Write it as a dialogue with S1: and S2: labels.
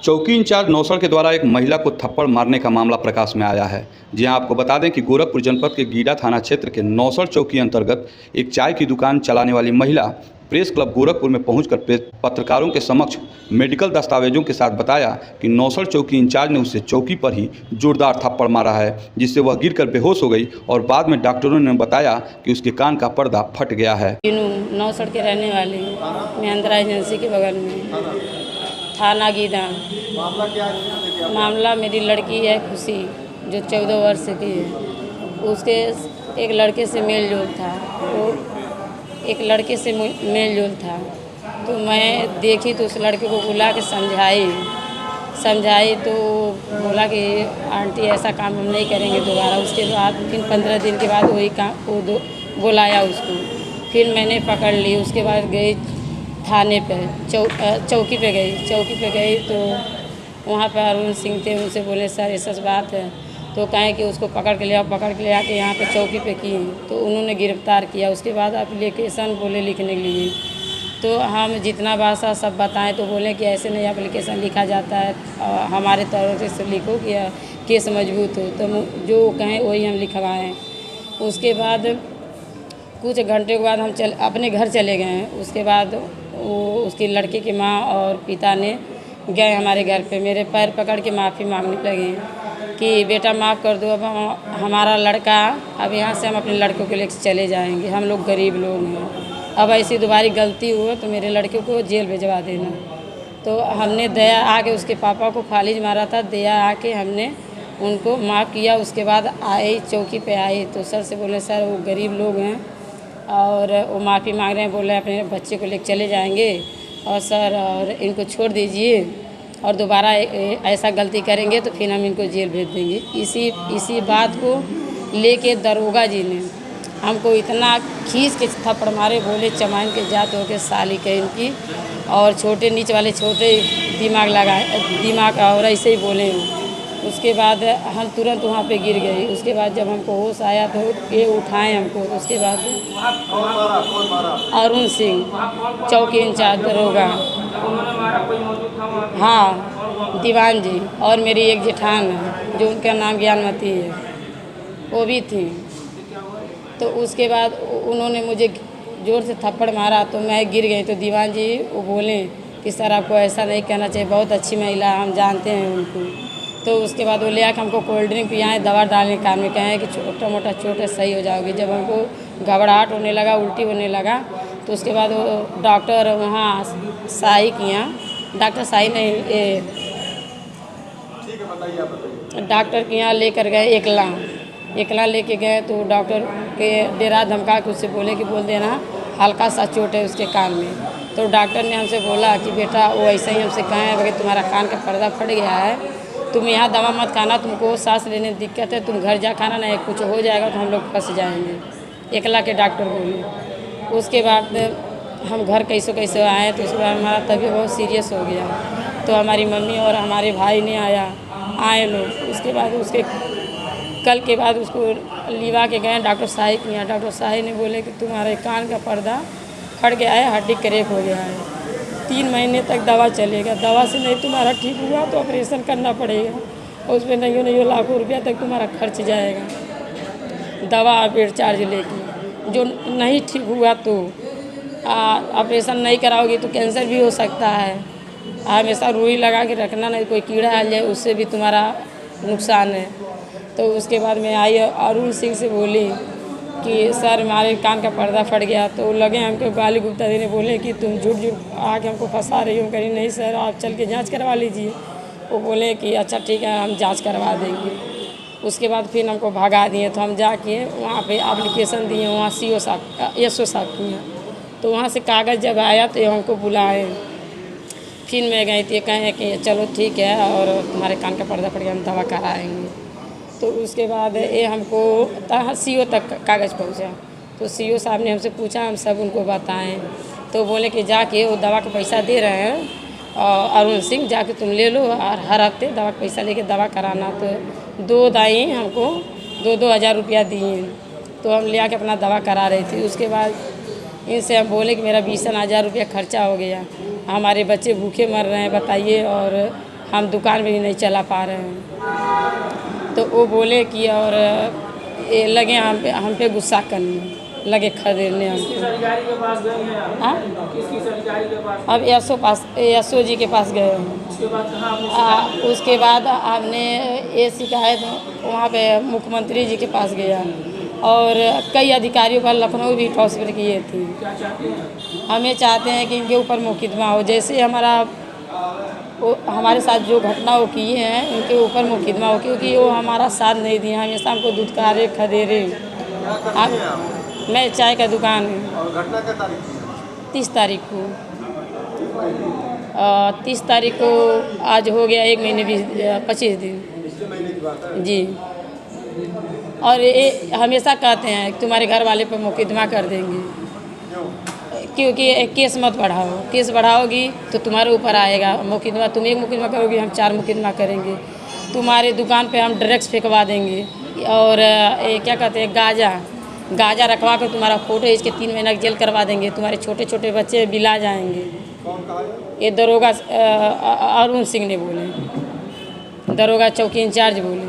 S1: चौकी इंचार्ज नौसड़ के द्वारा एक महिला को थप्पड़ मारने का मामला प्रकाश में आया है। जी हां, आपको बता दें कि गोरखपुर जनपद के गीडा थाना क्षेत्र के नौसड़ चौकी अंतर्गत एक चाय की दुकान चलाने वाली महिला प्रेस क्लब गोरखपुर में पहुंचकर पत्रकारों के समक्ष मेडिकल दस्तावेजों के साथ बताया कि नौसड़ चौकी इंचार्ज ने उसे चौकी पर ही जोरदार थप्पड़ मारा है, जिससे वह गिरकर बेहोश हो गई और बाद में डॉक्टरों ने बताया कि उसके कान का पर्दा फट गया है।
S2: नौसड़ के रहने वाली महिंद्रा एजेंसी के बगल में थाना गीडा। मामला मेरी लड़की है खुशी, जो 14 वर्ष की है। उसके एक लड़के से मेल जोल था, तो मैं देखी तो उस लड़के को बुला के समझाई तो बोला कि आंटी ऐसा काम हम नहीं करेंगे दोबारा। उसके बाद फिर 15 दिन के बाद वही काम वो बुलाया उसको, फिर मैंने पकड़ ली। उसके बाद गई थाने पे, चौकी पे गई तो वहाँ पर अरुण सिंह थे। उनसे बोले सर ऐसा बात है, तो कहें कि उसको पकड़ के ले आके यहाँ पे चौकी पे किए, तो उन्होंने गिरफ्तार किया। उसके बाद एप्लीकेशन बोले लिखने के लिए, तो हम जितना भाषा सब बताएं तो बोले कि ऐसे नहीं एप्लीकेशन लिखा जाता है, हमारे तरफ से लिखो कि केस मजबूत हो, तो जो कहें वही हम लिखवाएँ। उसके बाद कुछ घंटे के बाद हम अपने घर चले गए हैं। उसके बाद उसकी लड़के की माँ और पिता ने गए हमारे घर पे, मेरे पैर पकड़ के माफ़ी मांगने लगे कि बेटा माफ़ कर दो, अब हमारा लड़का, अब यहाँ से हम अपने लड़कों को लेकर चले जाएंगे, हम लोग गरीब लोग हैं, अब ऐसी दोबारा गलती हुई तो मेरे लड़के को जेल भिजवा देना। तो हमने दया आके उसके पापा को फालिज मारा था, दया आके हमने उनको माफ़ किया। उसके बाद आई चौकी पे आई तो सर से बोले सर वो गरीब लोग हैं और वो माफ़ी मांग रहे हैं, बोले अपने बच्चे को लेकर चले जाएंगे और सर और इनको छोड़ दीजिए, और दोबारा ऐसा गलती करेंगे तो फिर हम इनको जेल भेज देंगे। इसी बात को लेके दरोगा जी ने हमको इतना खींच के थप्पड़ मारे, बोले चमाइन के जात हो के साली के इनकी, और छोटे नीच वाले छोटे दिमाग और ऐसे ही बोले। उसके बाद हम तुरंत वहाँ पे गिर गए। उसके बाद जब हमको होश आया तो ये उठाए हमको। उसके बाद अरुण सिंह चौकी इंचार्ज दरोगा, हाँ दीवान जी, और मेरी एक जेठान है जो उनका नाम ज्ञानमती है, वो भी थी। तो उसके बाद उन्होंने मुझे ज़ोर से थप्पड़ मारा तो मैं गिर गई। तो दीवान जी वो बोले कि सर आपको ऐसा नहीं करना चाहिए, बहुत अच्छी महिला, हम जानते हैं उनको। तो उसके बाद वो ले आकर हमको कोल्ड ड्रिंक पियाएँ, दवा डालने के काम में कहें कि छोटा मोटा चोट है सही हो जाओगी। जब हमको घबराहट होने लगा, उल्टी होने लगा, तो उसके बाद वो डॉक्टर वहाँ शाही के यहाँ, डॉक्टर शाही नहीं, डॉक्टर के यहाँ लेकर गए एकला लेके गए। तो डॉक्टर के डेरा धमका के उससे बोले कि बोल देना हल्का सा चोट है उसके कान में। तो डॉक्टर ने हमसे बोला कि बेटा वो ऐसे ही हमसे कहें कि तुम्हारा कान का पर्दा फट गया है, तुम यहाँ दवा मत खाना, तुमको सांस लेने में दिक्कत है, तुम घर जा खाना, नहीं कुछ हो जाएगा तो हम लोग फंस जाएंगे, एकला के डॉक्टर बोले। उसके बाद हम घर कैसे आए तो उसके बाद हमारा तबीयत बहुत सीरियस हो गया। तो हमारी मम्मी और हमारे भाई ने आए लोग। उसके बाद उसके कल के बाद उसको लिवा के गए डॉक्टर शाही के यहाँ। डॉक्टर शाही ने बोले कि तुम्हारे कान का पर्दा फट गया है, हड्डी क्रैक हो गया है, 3 महीने तक दवा चलेगा, दवा से नहीं तुम्हारा ठीक हुआ तो ऑपरेशन करना पड़ेगा, और उसमें नहीं लाखों रुपया तक तुम्हारा खर्च जाएगा दवा बेड चार्ज लेके। जो नहीं ठीक हुआ तो ऑपरेशन नहीं कराओगी तो कैंसर भी हो सकता है। हमेशा रुई लगा के रखना, नहीं कोई कीड़ा आ जाए उससे भी तुम्हारा नुकसान है। तो उसके बाद मैं आई अरुण सिंह से बोली कि सर हमारे कान का पर्दा फट गया। तो लगे हमको गाली गुप्ता देने, बोले कि तुम झूठ आके हमको फंसा रही हो। कहीं नहीं सर आप चल के जांच करवा लीजिए। वो बोले कि अच्छा ठीक है हम जांच करवा देंगे। उसके बाद फिर हमको भगा दिए। तो हम जाके वहाँ पे एप्लीकेशन दिए, वहाँ SO साहब किए। तो वहाँ से कागज़ जब आया तो हमको बुलाए। फिर मैं गई थी, कहें कि चलो ठीक है और तुम्हारे कान का पर्दा फट गया, हम दवा कराएँगे। तो उसके बाद ये हमको CO तक कागज़ पहुँचा। तो CO साहब ने हमसे पूछा, हम सब उनको बताएं। तो बोले कि जाके वो दवा का पैसा दे रहे हैं और अरुण सिंह, जाके तुम ले लो और हर हफ्ते दवा का पैसा लेके दवा कराना। तो 2 दाई हमको 2-2 हज़ार रुपया दिए। तो हम ले आके अपना दवा करा रही थी। उसके बाद इनसे हम बोले कि मेरा 20 हज़ार रुपया खर्चा हो गया, हमारे बच्चे भूखे मर रहे हैं बताइए, और हम दुकान भी नहीं चला पा रहे हैं। तो वो बोले कि और ये लगे हम पे गुस्सा करने लगे, खदेड़ने हमको। हाँ, अब एसओ जी के पास गए हैं। उसके बाद हमने ये शिकायत वहाँ पे मुख्यमंत्री जी के पास गया और कई अधिकारियों का लखनऊ भी ट्रांसफर किए थे। हमें चाहते हैं कि इनके ऊपर मुकदमा हो, जैसे हमारे साथ जो घटना वो किए हैं उनके ऊपर मुकदमा हो, क्योंकि वो हमारा साथ नहीं दिए, हमेशा हमको दुत्कारे खदेड़े। मैं चाय का दुकान है।
S3: और घटना क्या तारीख की?
S2: 30 तारीख को 30 तारीख को आज हो गया 1 महीने 25 दिन।
S3: पिछले महीने की बात है
S2: जी। और ये हमेशा कहते हैं कि तुम्हारे घर वाले पर मुकदमा कर देंगे, क्योंकि केस मत बढ़ाओ, केस बढ़ाओगी तो तुम्हारे ऊपर आएगा मुकदमा। तुम एक मुकदमा करोगी, हम 4 मुकदमा करेंगे। तुम्हारे दुकान पे हम ड्रग्स फेंकवा देंगे और क्या कहते हैं गाजा रखवा कर तुम्हारा फोटो इसके 3 महीना की जेल करवा देंगे। तुम्हारे छोटे छोटे बच्चे बिला जाएंगे।
S3: कौन कहा है?
S2: ये दरोगा अरुण सिंह ने बोले, दरोगा चौकी इंचार्ज बोले।